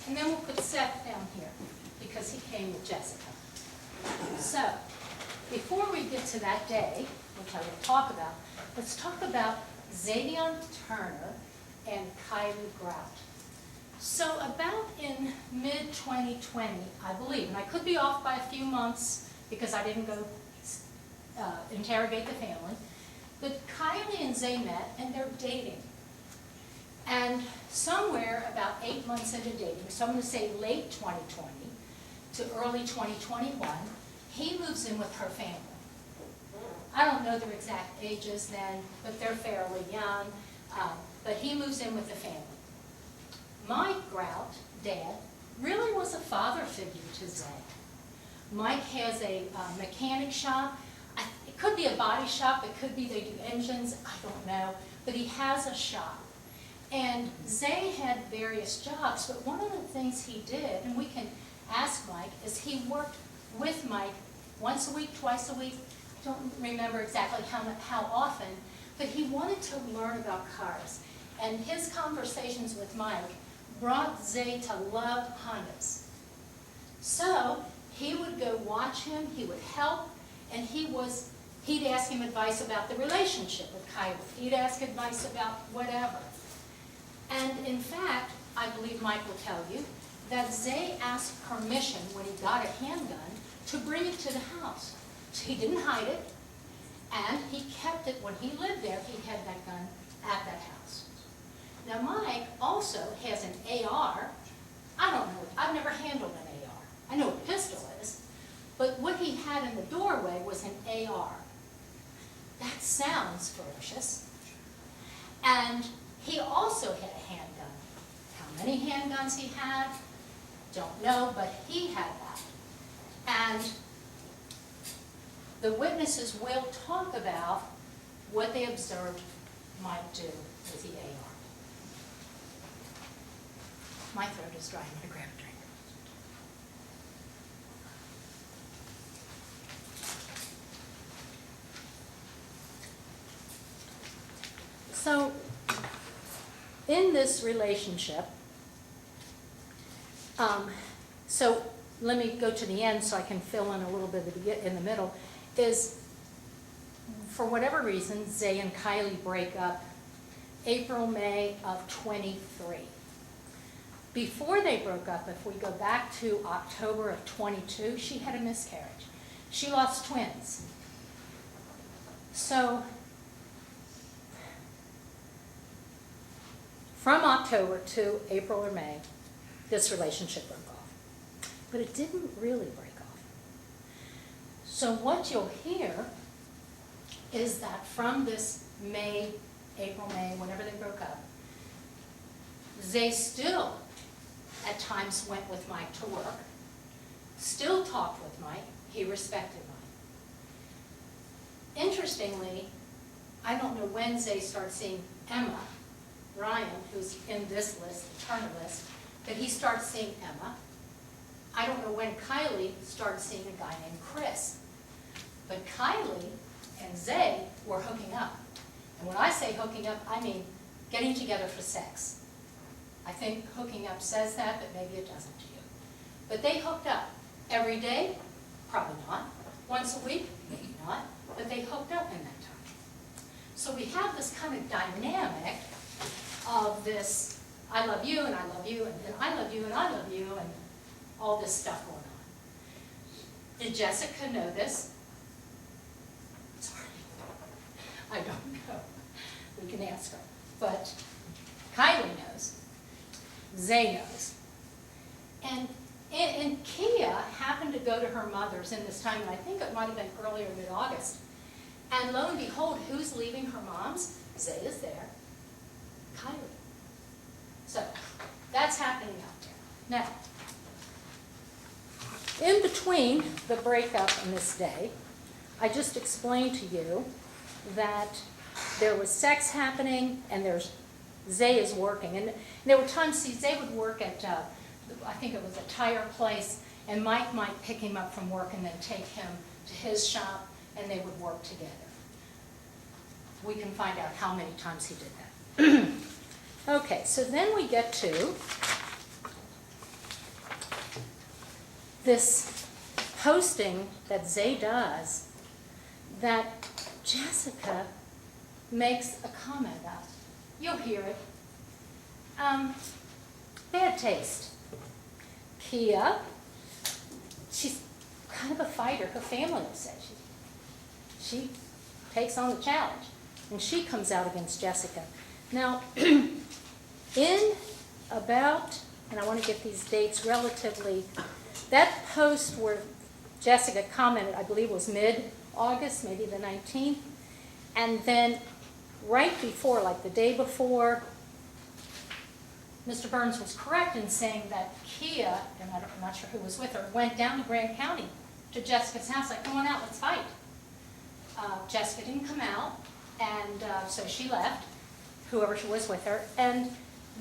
And then we'll put Seth down here because he came with Jessica. So, before we get to that day, which I will talk about, let's talk about Zavion Turner and Kylie Grout. So about in mid-2020, I believe, and I could be off by a few months because I didn't go interrogate the family, but Kylie and Zay met and they're dating. And somewhere about 8 months into dating, so I'm going to say late 2020 to early 2021, he moves in with her family. I don't know their exact ages then, but they're fairly young. But he moves in with the family. Mike Grout, dad, really was a father figure to Zay. Mike has a mechanic shop. It could be a body shop. It could be they do engines. I don't know. But he has a shop. And Zay had various jobs, but one of the things he did, and we can ask Mike, is he worked with Mike once a week, twice a week. I don't remember exactly how often, but he wanted to learn about cars. And his conversations with Mike brought Zay to love Hondas. So he would go watch him, he would help, and he'd ask him advice about the relationship with Kylie. He'd ask advice about whatever. And in fact, I believe Mike will tell you, that Zay asked permission when he got a handgun to bring it to the house. So he didn't hide it, and he kept it when he lived there. He had that gun at that house. Now Mike also has an AR. I don't know, I've never handled an AR. I know what a pistol is, but what he had in the doorway was an AR. That sounds ferocious. And he also had a handgun. How many handguns he had, don't know, but he had that. And the witnesses will talk about what they observed Mike do with the AR. My throat is dry. I'm going to grab a drink. So, in this relationship, so let me go to the end so I can fill in a little bit in the middle, is for whatever reason, Zay and Kylie break up April, May of 23. Before they broke up, if we go back to October of 22, she had a miscarriage. She lost twins. So, from October to April or May, this relationship broke off. But it didn't really break off. So what you'll hear is that from this May, April, May, whenever they broke up, Zay still at times went with Mike to work, still talked with Mike, he respected Mike. Interestingly, I don't know when Zay started seeing Emma, Ryan, who's in this list, the Turner list, but he starts seeing Emma. I don't know when Kylie started seeing a guy named Chris. But Kylie and Zay were hooking up. And when I say hooking up, I mean getting together for sex. I think hooking up says that, but maybe it doesn't to you. But they hooked up. Every day? Probably not. Once a week? Maybe not. But they hooked up in that time. So we have this kind of dynamic of this, I love you and I love you, and then I love you and I love you, and all this stuff going on. Did Jessica know this? Sorry, I don't know. We can ask her. But Kylie knows. Zay knows. And Kia happened to go to her mother's in this time, and I think it might have been earlier, mid-August. And lo and behold, who's leaving her mom's? Zay is there. Kylie. So, that's happening out there. Now, in between the breakup and this day, I just explained to you that there was sex happening and Zay is working. And there were times, Zay would work at, I think it was a tire place, and Mike might pick him up from work and then take him to his shop, and they would work together. We can find out how many times he did that. Okay, so then we get to this posting that Zay does that Jessica makes a comment about. You'll hear it. Bad taste. Kia, she's kind of a fighter, her family will say. She takes on the challenge, and she comes out against Jessica. Now, in about, and I want to get these dates relatively, that post where Jessica commented, I believe was mid-August, maybe the 19th, and then right before, like the day before, Mr. Burns was correct in saying that Kia, and I'm not sure who was with her, went down to Grand County to Jessica's house, like, come on out, let's fight. Jessica didn't come out, and so she left, whoever she was with her, and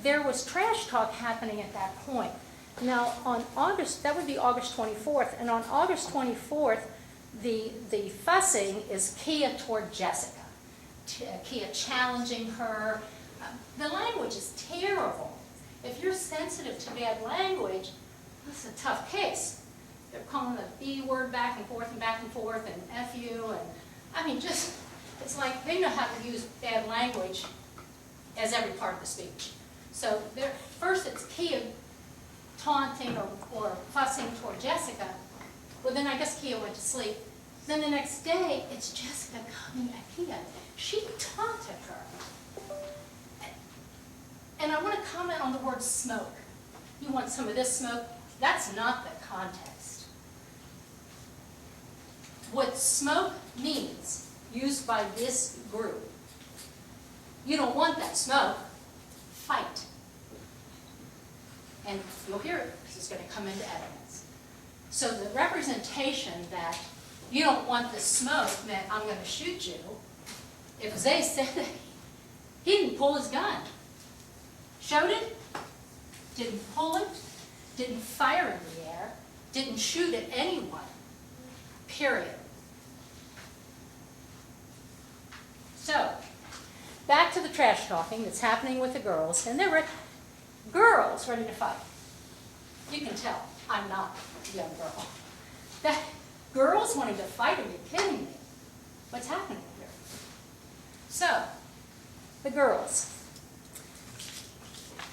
there was trash talk happening at that point. Now, on August, that would be August 24th, and on August 24th, the fussing is Kia toward Jessica. Kia challenging her. The language is terrible. If you're sensitive to bad language, this is a tough case. They're calling the B word back and forth, and F you, and I mean, just, it's like they know how to use bad language as every part of the speech. So first it's Kia taunting or fussing toward Jessica. Well, then I guess Kia went to sleep. Then the next day, it's Jessica coming at Kia. She taunted her. And I want to comment on the word smoke. You want some of this smoke? That's not the context. What smoke means, used by this group, you don't want that smoke, fight. And you'll hear it because it's going to come into evidence. So the representation that you don't want the smoke meant I'm going to shoot you. If Zay said that, he didn't pull his gun. Showed it, didn't pull it, didn't fire in the air, didn't shoot at anyone, period. So, back to the trash talking that's happening with the girls, and there were girls ready to fight. You can tell I'm not a young girl. That girls wanting to fight, are you kidding me? What's happening here? So, the girls.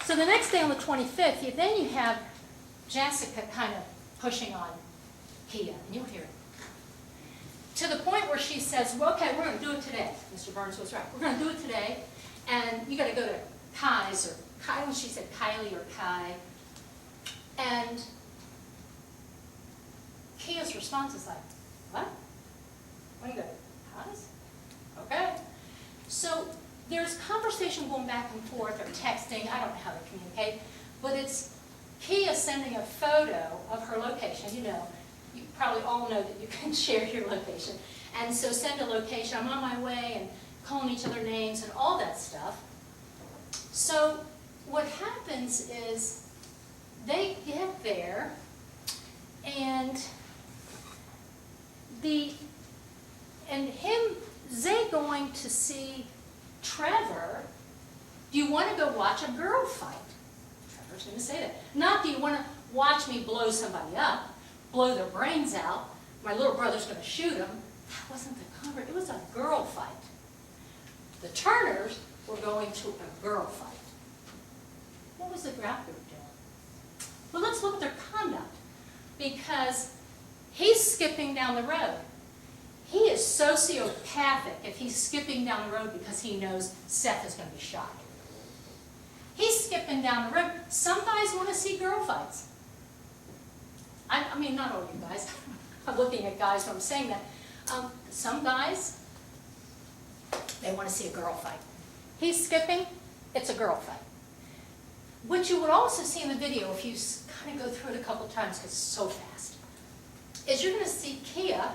So the next day on the 25th, then you have Jessica kind of pushing on Kia, and you'll hear it. To the point where she says, well, okay, we're going to do it today. Mr. Burns was right. We're going to do it today, and you got to go to Kai's, or Kai, when she said Kylie or Kai. And Kia's response is like, what? When you go to Kai's? Okay. So there's conversation going back and forth, or texting, I don't know how they communicate, but it's Kia sending a photo of her location. You know, you probably all know that you can share your location. And so send a location, I'm on my way, and calling each other names and all that stuff. So what happens is they get there, and Zay going to see Trevor, do you want to go watch a girl fight? Trevor's going to say that. Not, do you want to watch me blow somebody up, blow their brains out, my little brother's going to shoot them. That wasn't the conversation. It was a girl fight. The Turners were going to a girl fight. What was the rap group doing? Well, let's look at their conduct, because he's skipping down the road. He is sociopathic if he's skipping down the road because he knows Seth is going to be shot. He's skipping down the road. Some guys want to see girl fights. I mean, not all you guys. I'm looking at guys when I'm saying that. Some guys, they want to see a girl fight. He's skipping, it's a girl fight. What you would also see in the video, if you kind of go through it a couple times because it's so fast, is you're going to see Kia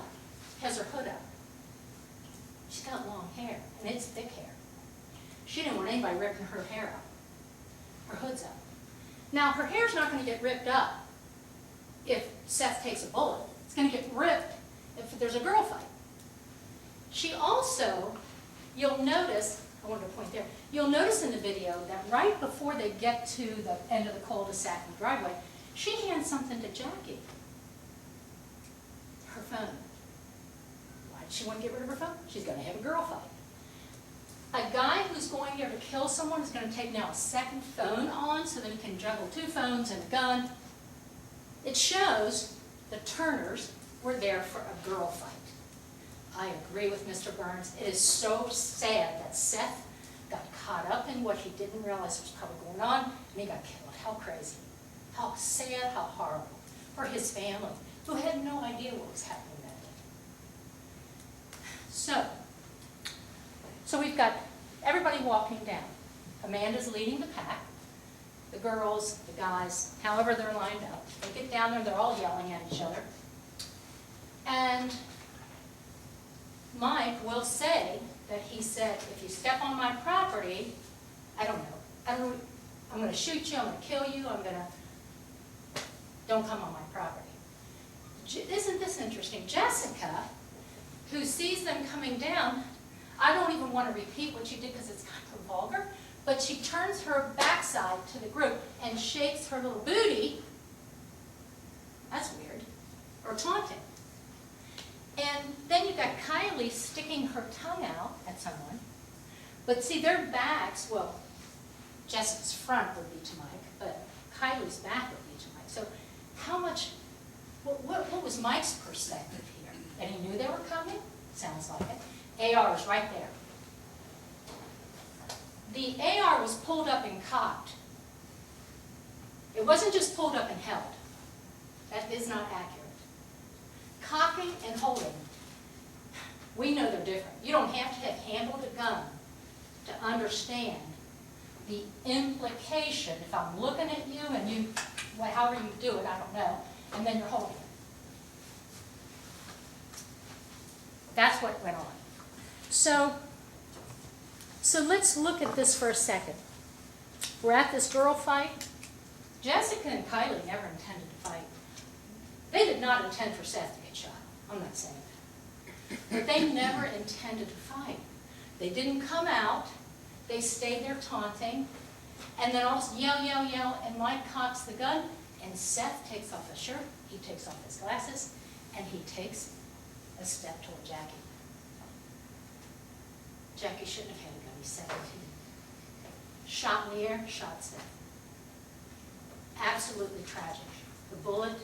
has her hood up. She's got long hair, and it's thick hair. She didn't want anybody ripping her hair up. Her hood's up. Now, her hair's not going to get ripped up if Seth takes a bullet. It's going to get ripped if there's a girl fight. She also, you'll notice, I wanted to point there, you'll notice in the video that right before they get to the end of the cul-de-sac and driveway, she hands something to Jackie. her phone. Why does she want to get rid of her phone? She's going to have a girl fight. A guy who's going there to kill someone is going to take now a second phone on so that he can juggle 2 phones and a gun. It shows the Turners were there for a girl fight. I agree with Mr. Burns. It is so sad that Seth got caught up in what he didn't realize was probably going on, and he got killed. How crazy. How sad, how horrible for his family, who had no idea what was happening that day. So we've got everybody walking down. Amanda's leading the pack. The girls, the guys, however they're lined up. They get down there, they're all yelling at each other. And Mike will say that he said, if you step on my property, I don't know, I'm going to shoot you, I'm going to kill you, don't come on my property. Isn't this interesting? Jessica, who sees them coming down, I don't even want to repeat what she did because it's kind of vulgar, but she turns her backside to the group and shakes her little booty. That's weird. Or taunting. And then you've got Kylie sticking her tongue out at someone. But see, their backs, well, Jessica's front would be to Mike, but Kylie's back would be to Mike. So how much, what was Mike's perspective here? That he knew they were coming? Sounds like it. AR is right there. The AR was pulled up and cocked. It wasn't just pulled up and held. That is not accurate. Cocking and holding, we know they're different. You don't have to have handled a gun to understand the implication. If I'm looking at you and you, well, however you do it, I don't know, and then you're holding it. That's what went on. So let's look at this for a second. We're at this girl fight. Jessica and Kylie never intended to fight. They did not intend for Seth to get shot. I'm not saying that. But they never intended to fight. They didn't come out. They stayed there taunting. And then all yell, yell, yell, and Mike cocks the gun, and Seth takes off his shirt, he takes off his glasses, and he takes a step toward Jackie. Jackie shouldn't have had a gun. He's 17. Shot in the air, shot Seth. Absolutely tragic. The bullet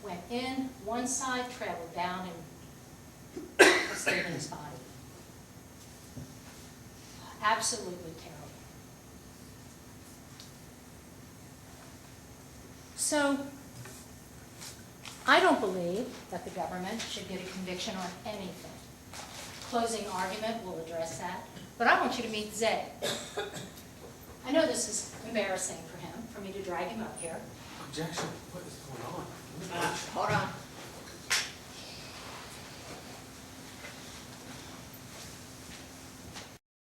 went in one side, traveled down, and stayed in his body. Absolutely terrible. So, I don't believe that the government should get a conviction on anything. Closing argument will address that. But I want you to meet Zay. I know this is embarrassing for him, for me to drag him up here. Objection. What is going on? Hold on.